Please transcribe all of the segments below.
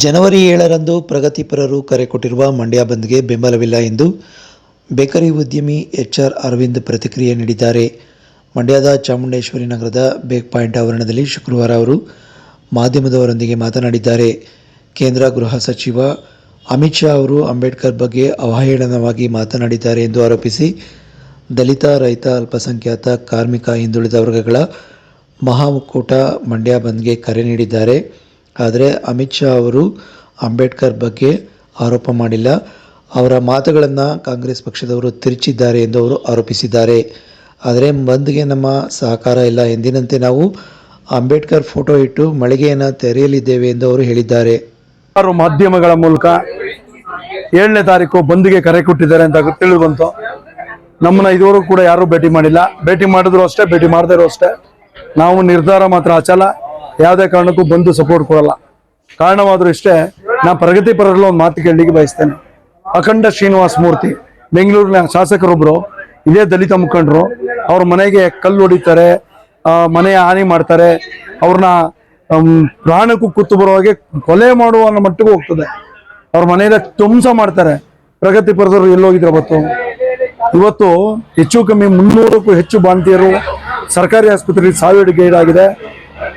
ಜನವರಿ 7ರಂದು ಪ್ರಗತಿಪರರು ಕರೆ ಕೊಟ್ಟಿರುವ ಮಂಡ್ಯ ಬಂದ್ಗೆ ಬೆಂಬಲವಿಲ್ಲ ಎಂದು ಬೇಕರಿ ಉದ್ಯಮಿ ಎಚ್ಆರ್ ಅರವಿಂದ್ ಪ್ರತಿಕ್ರಿಯೆ ನೀಡಿದ್ದಾರೆ. ಮಂಡ್ಯದ ಚಾಮುಂಡೇಶ್ವರಿ ನಗರದ ಬೇಕ್ ಪಾಯಿಂಟ್ ಆವರಣದಲ್ಲಿ ಶುಕ್ರವಾರ ಅವರು ಮಾಧ್ಯಮದವರೊಂದಿಗೆ ಮಾತನಾಡಿದ್ದಾರೆ. ಕೇಂದ್ರ ಗೃಹ ಸಚಿವ ಅಮಿತ್ ಶಾ ಅವರು ಅಂಬೇಡ್ಕರ್ ಬಗ್ಗೆ ಅವಹೇಳನವಾಗಿ ಮಾತನಾಡಿದ್ದಾರೆ ಎಂದು ಆರೋಪಿಸಿ ದಲಿತ, ರೈತ, ಅಲ್ಪಸಂಖ್ಯಾತ, ಕಾರ್ಮಿಕ, ಹಿಂದುಳಿದ ವರ್ಗಗಳ ಮಹಾ ಒಕ್ಕೂಟ ಮಂಡ್ಯ ಬಂದ್ಗೆ ಕರೆ ನೀಡಿದ್ದಾರೆ. ಆದರೆ ಅಮಿತ್ ಶಾ ಅವರು ಅಂಬೇಡ್ಕರ್ ಬಗ್ಗೆ ಆರೋಪ ಮಾಡಿಲ್ಲ. ಅವರ ಮಾತುಗಳನ್ನು ಕಾಂಗ್ರೆಸ್ ಪಕ್ಷದವರು ತಿರುಚಿದ್ದಾರೆ ಎಂದು ಅವರು ಆರೋಪಿಸಿದ್ದಾರೆ. ಆದರೆ ಬಂದ್ಗೆ ನಮ್ಮ ಸಹಕಾರ ಇಲ್ಲ. ಎಂದಿನಂತೆ ನಾವು ಅಂಬೇಡ್ಕರ್ ಫೋಟೋ ಇಟ್ಟು ಮಳಿಗೆಯನ್ನು ತೆರೆಯಲಿದ್ದೇವೆ ಎಂದು ಅವರು ಹೇಳಿದ್ದಾರೆ. ಮಾಧ್ಯಮಗಳ ಮೂಲಕ 7ನೇ ತಾರೀಕು ಬಂದ್ಗೆ ಕರೆ ಕೊಟ್ಟಿದ್ದಾರೆ ಅಂತ ತಿಳಿದು ಬಂತು. ನಮ್ಮನ್ನ ಇದುವರೆಗೂ ಕೂಡ ಯಾರು ಭೇಟಿ ಮಾಡಿಲ್ಲ. ಭೇಟಿ ಮಾಡಿದ್ರು ಅಷ್ಟೇ, ಭೇಟಿ ಮಾಡದೇ ಇರೋ ಅಷ್ಟೇ. ನಾವು ನಿರ್ಧಾರ ಮಾತ್ರ ಅಚಲ. ಯಾವುದೇ ಕಾರಣಕ್ಕೂ ಬಂದು ಸಪೋರ್ಟ್ ಕೊಡಲ್ಲ. ಕಾರಣವಾದ್ರೂ ಇಷ್ಟೇ, ನಾ ಪ್ರಗತಿಪರರಲ್ಲಿ ಒಂದು ಮಾತು ಕೇಳಲಿಕ್ಕೆ ಬಯಸ್ತೇನೆ. ಅಖಂಡ ಶ್ರೀನಿವಾಸ ಮೂರ್ತಿ ಬೆಂಗಳೂರಿನ ಶಾಸಕರೊಬ್ಬರು, ಇದೇ ದಲಿತ ಮುಖಂಡರು, ಅವ್ರ ಮನೆಗೆ ಕಲ್ಲು ಹೊಡಿತಾರೆ, ಮನೆಯ ಹಾನಿ ಮಾಡ್ತಾರೆ, ಅವ್ರನ್ನ ಪ್ರಾಣಕ್ಕೂ ಕುತ್ತು ಬರೋ ಹಾಗೆ ಕೊಲೆ ಮಾಡುವ ಅನ್ನೋ ಮಟ್ಟಿಗೂ ಹೋಗ್ತದೆ. ಅವ್ರ ಮನೆಯಿಂದ ಧ್ವಂಸ ಮಾಡ್ತಾರೆ. ಪ್ರಗತಿಪರರು ಎಲ್ಲೋಗಿದ್ರು ಇವತ್ತು ಹೆಚ್ಚು ಕಮ್ಮಿ 300ಕ್ಕೂ ಹೆಚ್ಚು ಬಾಣಂತಿಯರು ಸರ್ಕಾರಿ ಆಸ್ಪತ್ರೆಯಲ್ಲಿ ಸಾವಿಗೀಡಾಗಿದೆ.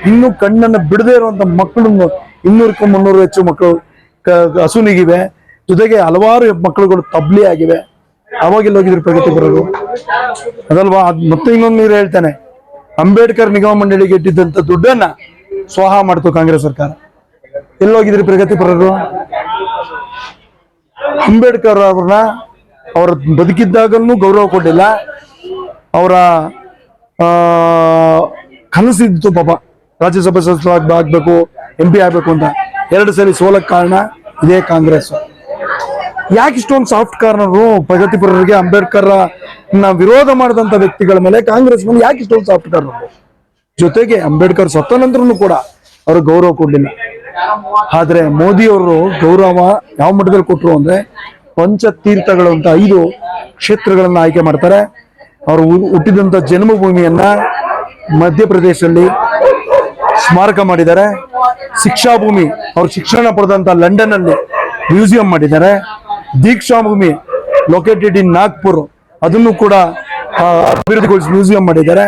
ಇನ್ನು ಕಣ್ಣನ್ನು ಬಿಡದೇ ಇರುವಂತ ಮಕ್ಕಳು 200ಕ್ಕೂ 300 ಹೆಚ್ಚು ಮಕ್ಕಳು ಹಸುನಿಗಿವೆ. ಜೊತೆಗೆ ಹಲವಾರು ಮಕ್ಕಳುಗಳು ತಬ್ಲಿ ಆಗಿವೆ. ಅವಾಗೆಲ್ಲ ಹೋಗಿದ್ರು ಪ್ರಗತಿಪರರು ಅದಲ್ವಾ? ಮತ್ತೆ ಇನ್ನೊಂದು ನೀರು ಹೇಳ್ತಾನೆ, ಅಂಬೇಡ್ಕರ್ ನಿಗಮ ಮಂಡಳಿಗೆ ಇಟ್ಟಿದ್ದಂತ ದುಡ್ಡನ್ನ ಸ್ವಾಹ ಮಾಡ್ತು ಕಾಂಗ್ರೆಸ್ ಸರ್ಕಾರ. ಎಲ್ಲೋಗಿದ್ರಿ ಪ್ರಗತಿಪರರು? ಅಂಬೇಡ್ಕರ್ ಅವ್ರನ್ನ ಅವರ ಬದುಕಿದ್ದಾಗಲೂ ಗೌರವ ಕೊಟ್ಟಿಲ್ಲ. ಅವರ ಕನಸಿದ್ದು ಪಾಪ ರಾಜ್ಯಸಭಾ ಸದಸ್ಯ ಆಗ್ಬೇಕು, MP ಆಗ್ಬೇಕು ಅಂತ. 2 ಸಲ ಸೋಲಕ್ಕೆ ಕಾರಣ ಇದೇ ಕಾಂಗ್ರೆಸ್. ಯಾಕೆ ಇಷ್ಟೊಂದು ಸಾಫ್ಟ್ ಕಾರ್ನರು ಪ್ರಗತಿಪರರಿಗೆ? ಅಂಬೇಡ್ಕರ್ ವಿರೋಧ ಮಾಡಿದಂತ ವ್ಯಕ್ತಿಗಳ ಮೇಲೆ ಕಾಂಗ್ರೆಸ್ ಮೇಲೆ ಯಾಕೆ ಇಷ್ಟೊಂದು ಸಾಫ್ಟ್ ಕಾರ್ನರು? ಜೊತೆಗೆ ಅಂಬೇಡ್ಕರ್ ಸತ್ತ ನಂತರನು ಕೂಡ ಅವರು ಗೌರವ ಕೊಡ್ಲಿಲ್ಲ. ಆದ್ರೆ ಮೋದಿ ಅವರು ಗೌರವ ಯಾವ ಮಟ್ಟದಲ್ಲಿ ಕೊಟ್ಟರು ಅಂದ್ರೆ, ಪಂಚತೀರ್ಥಗಳು ಅಂತ 5 ಕ್ಷೇತ್ರಗಳನ್ನ ಆಯ್ಕೆ ಮಾಡ್ತಾರೆ. ಅವರು ಹುಟ್ಟಿದಂತ ಜನ್ಮಭೂಮಿಯನ್ನ ಮಧ್ಯಪ್ರದೇಶದಲ್ಲಿ ಸ್ಮಾರಕ ಮಾಡಿದ್ದಾರೆ. ಶಿಕ್ಷಾ ಭೂಮಿ, ಅವ್ರು ಶಿಕ್ಷಣ ಪಡೆದಂತ ಲಂಡನ್ ಅಲ್ಲಿ ಮ್ಯೂಸಿಯಂ ಮಾಡಿದ್ದಾರೆ. ದೀಕ್ಷಾ ಭೂಮಿ ಲೊಕೇಟೆಡ್ ಇನ್ ನಾಗ್ಪುರ್, ಅದನ್ನು ಕೂಡ ಅಭಿವೃದ್ಧಿಗೊಳಿಸಿ ಮ್ಯೂಸಿಯಂ ಮಾಡಿದ್ದಾರೆ.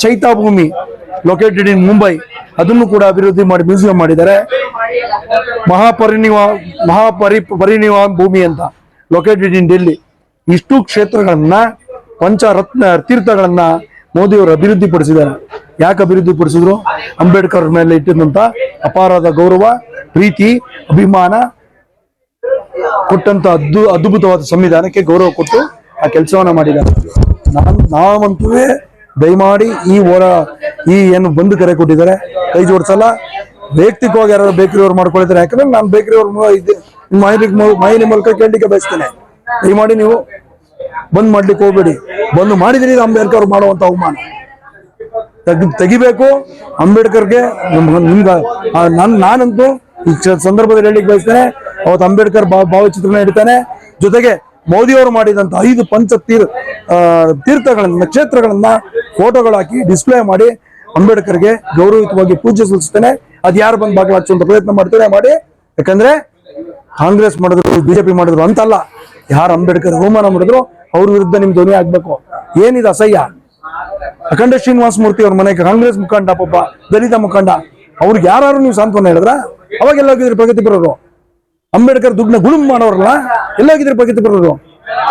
ಚೈತಾ ಭೂಮಿ ಲೊಕೇಟೆಡ್ ಇನ್ ಮುಂಬೈ, ಅದನ್ನು ಕೂಡ ಅಭಿವೃದ್ಧಿ ಮಾಡಿ ಮ್ಯೂಸಿಯಂ ಮಾಡಿದ್ದಾರೆ. ಪರಿನಿರ್ವಾಣ ಭೂಮಿ ಅಂತ ಲೊಕೇಟೆಡ್ ಇನ್ ಡೆಲ್ಲಿ. ಇಷ್ಟು ಕ್ಷೇತ್ರಗಳನ್ನ, ಪಂಚರತ್ನ ತೀರ್ಥಗಳನ್ನ ಮೋದಿ ಅವರು ಅಭಿವೃದ್ಧಿ ಪಡಿಸಿದ್ದಾರೆ. ಯಾಕೆ ಅಭಿವೃದ್ಧಿ ಪಡಿಸಿದ್ರು? ಅಂಬೇಡ್ಕರ್ ಮೇಲೆ ಇಟ್ಟಿದ್ದಂತ ಅಪಾರದ ಗೌರವ, ಪ್ರೀತಿ, ಅಭಿಮಾನ ಕೊಟ್ಟಂತ ಅದ್ಭುತವಾದ ಸಂವಿಧಾನಕ್ಕೆ ಗೌರವ ಕೊಟ್ಟು ಆ ಕೆಲಸವನ್ನ ಮಾಡಿದ್ದಾರೆ. ನಾವಂತೂ ದಯಮಾಡಿ ಈ ಏನು ಬಂದು ಕರೆ ಕೊಟ್ಟಿದ್ದಾರೆ, ಕೈ ಜೋಡಿಸಲ್ಲ. ವೈಯಕ್ತಿಕವಾಗಿ ಯಾರು ಬೇಕರಿಯವ್ರು ಮಾಡ್ಕೊಳ್ತಾರೆ. ಯಾಕಂದ್ರೆ ನಾನು ಬೇಕರಿಯವ್ರ ಮಾಹಿತಿ ಮೂಲಕ ಕೇಳಲಿಕ್ಕೆ ಬಯಸ್ತೇನೆ. ದಯಮಾಡಿ ನೀವು ಬಂದ್ ಮಾಡ್ಲಿಕ್ಕೆ ಹೋಗ್ಬೇಡಿ. ಬಂದು ಮಾಡಿದ್ರಿ ಅಂಬೇಡ್ಕರ್ ಮಾಡುವಂತ ಅವಮಾನ ತೆಗಿಬೇಕು. ಅಂಬೇಡ್ಕರ್ಗೆ ನಾನಂತೂ ಈ ಸಂದರ್ಭದಲ್ಲಿ ಹೇಳಿಕ್ಕೆ ಬಯಸ್ತೇನೆ, ಅವತ್ತು ಅಂಬೇಡ್ಕರ್ ಭಾವಚಿತ್ರನ ಇಡ್ತಾನೆ. ಜೊತೆಗೆ ಮೋದಿ ಅವರು ಮಾಡಿದಂತ 5 ತೀರ್ಥಗಳನ್ನ, ಕ್ಷೇತ್ರಗಳನ್ನ ಫೋಟೋಗಳು ಹಾಕಿ ಡಿಸ್ಪ್ಲೇ ಮಾಡಿ ಅಂಬೇಡ್ಕರ್ಗೆ ಗೌರವಯುತವಾಗಿ ಪೂಜೆ ಸಲ್ಲಿಸ್ತೇನೆ. ಅದ್ ಯಾರು ಬಂದು ಭಾಗವಹಿಸುವಂತ ಪ್ರಯತ್ನ ಮಾಡ್ತೇನೆ ಮಾಡಿ. ಯಾಕಂದ್ರೆ ಕಾಂಗ್ರೆಸ್ ಮಾಡಿದ್ರು, ಬಿಜೆಪಿ ಮಾಡಿದ್ರು ಅಂತಲ್ಲ, ಯಾರು ಅಂಬೇಡ್ಕರ್ ಅವಮಾನ ಮಾಡಿದ್ರು ಅವ್ರ ವಿರುದ್ಧ ನಿಮ್ ಧ್ವನಿ ಆಗ್ಬೇಕು. ಏನಿದೆ ಅಸಹ್ಯ? ಅಖಂಡ ಶ್ರೀನಿವಾಸ ಮೂರ್ತಿ ಅವ್ರ ಮನೆಗೆ ಕಾಂಗ್ರೆಸ್ ಮುಖಂಡ, ಪಾಪ ದಲಿತ ಮುಖಂಡ, ಅವ್ರಿಗೆ ಯಾರು ನೀವು ಸಾಂತ್ವನ ಹೇಳಿದ್ರ? ಅವಾಗೆಲ್ಲ ಹೋಗಿದ್ರಿ ಪ್ರಗತಿಪರರು? ಅಂಬೇಡ್ಕರ್ ದುಡ್ಡನ್ನ ಗುಳುಮ್ ಮಾಡೋರಲ್ಲ, ಎಲ್ಲ ಹೋಗಿದ್ರಿ ಪ್ರಗತಿಪರರು?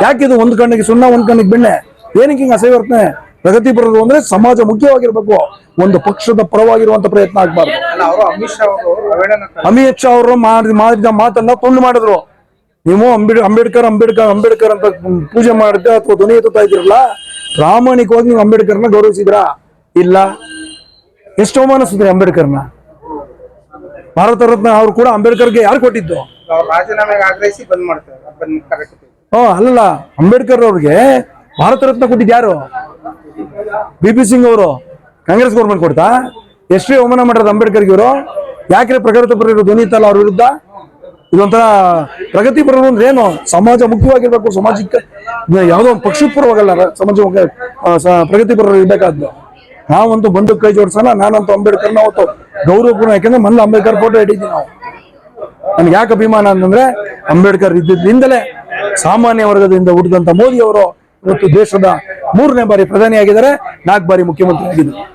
ಯಾಕಿದು ಒಂದ್ ಕಣ್ಣಿಗೆ ಸುಣ್ಣ, ಒಂದ್ ಕಣ್ಣಿಗೆ ಬೆಣ್ಣೆ? ಏನಕ್ಕೆ ಹಿಂಗ ಅಸಹ್ಯ ವರ್ತನೆ? ಪ್ರಗತಿಪರರು ಅಂದ್ರೆ ಸಮಾಜ ಮುಖ್ಯವಾಗಿರ್ಬೇಕು, ಒಂದು ಪಕ್ಷದ ಪರವಾಗಿರುವಂತ ಪ್ರಯತ್ನ ಆಗ್ಬಾರ್ದು. ಅಮಿತ್ ಶಾ ಅವರು ಮಾಡಿದ ಮಾತನ್ನ ತುಂಡು ಮಾಡಿದ್ರು. ನೀವು ಅಂಬೇಡ್ಕರ್ ಅಂತ ಪೂಜೆ ಮಾಡಿದ್ದೆ ಅಥವಾ ಧ್ವನಿ ಎತ್ತುತ್ತಾ ಇದ್ರಲ್ಲ, ಪ್ರಾಮಾಣಿಕವಾಗಿ ನೀವು ಅಂಬೇಡ್ಕರ್ನ ಗೌರವಿಸಿದ್ರಾ? ಇಲ್ಲ. ಎಷ್ಟು ಅವಮಾನಿಸಿದ್ರಿ ಅಂಬೇಡ್ಕರ್ನ? ಭಾರತ ರತ್ನ ಅವ್ರು ಕೂಡ ಅಂಬೇಡ್ಕರ್ಗೆ ಯಾರು ಕೊಟ್ಟಿದ್ದು? ಅಲ್ಲಲ್ಲ, ಅಂಬೇಡ್ಕರ್ ಅವ್ರಿಗೆ ಭಾರತ ರತ್ನ ಕೊಟ್ಟಿದ್ದು ಯಾರು? BP ಸಿಂಗ್ ಅವರು ಕಾಂಗ್ರೆಸ್ ಗೌರ್ಮೆಂಟ್ ಕೊಡ್ತಾ? ಎಷ್ಟೇ ಅವಮಾನ ಮಾಡಿರೋದು ಅಂಬೇಡ್ಕರ್ಗೆ ಇವರು? ಯಾಕೆ ಪ್ರಗತಿಪರರು ಧ್ವನಿ ಇತ್ತಲ್ಲ ಅವ್ರ ವಿರುದ್ಧ? ಇದೊಂಥರ ಪ್ರಗತಿಪರರು ಅಂದ್ರೆ ಏನು? ಸಮಾಜ ಮುಖ್ಯವಾಗಿರ್ಬೇಕು. ಸಮಾಜಕ್ಕೆ ಯಾವುದೋ ಒಂದು ಪಕ್ಷದ ಪರವಾಗಲ್ಲ, ಸಮಾಜ ಪ್ರಗತಿಪರರು ಇರ್ಬೇಕಾದ್ದು. ನಾವಂತೂ ಬಂದು ಕೈ ಜೋಡಿಸೋಣ. ನಾನಂತೂ ಅಂಬೇಡ್ಕರ್ನ ಅವತ್ತು ಗೌರವಪೂರ್ಣ, ಯಾಕಂದ್ರೆ ಮೊನ್ನೆ ಅಂಬೇಡ್ಕರ್ ಫೋಟೋ ಇಟ್ಟಿದ್ವಿ ನಾವು. ನನಗೆ ಯಾಕೆ ಅಭಿಮಾನ ಅಂತಂದ್ರೆ ಅಂಬೇಡ್ಕರ್ ಇದ್ದಿದ್ದರಿಂದಲೇ ಸಾಮಾನ್ಯ ವರ್ಗದಿಂದ ಹುಟ್ಟಿದಂತ ಮೋದಿ ಅವರು ಇವತ್ತು ದೇಶದ 3ನೇ ಬಾರಿ ಪ್ರಧಾನಿ ಆಗಿದ್ದಾರೆ, 4 ಬಾರಿ ಮುಖ್ಯಮಂತ್ರಿ ಆಗಿದ್ದಾರೆ.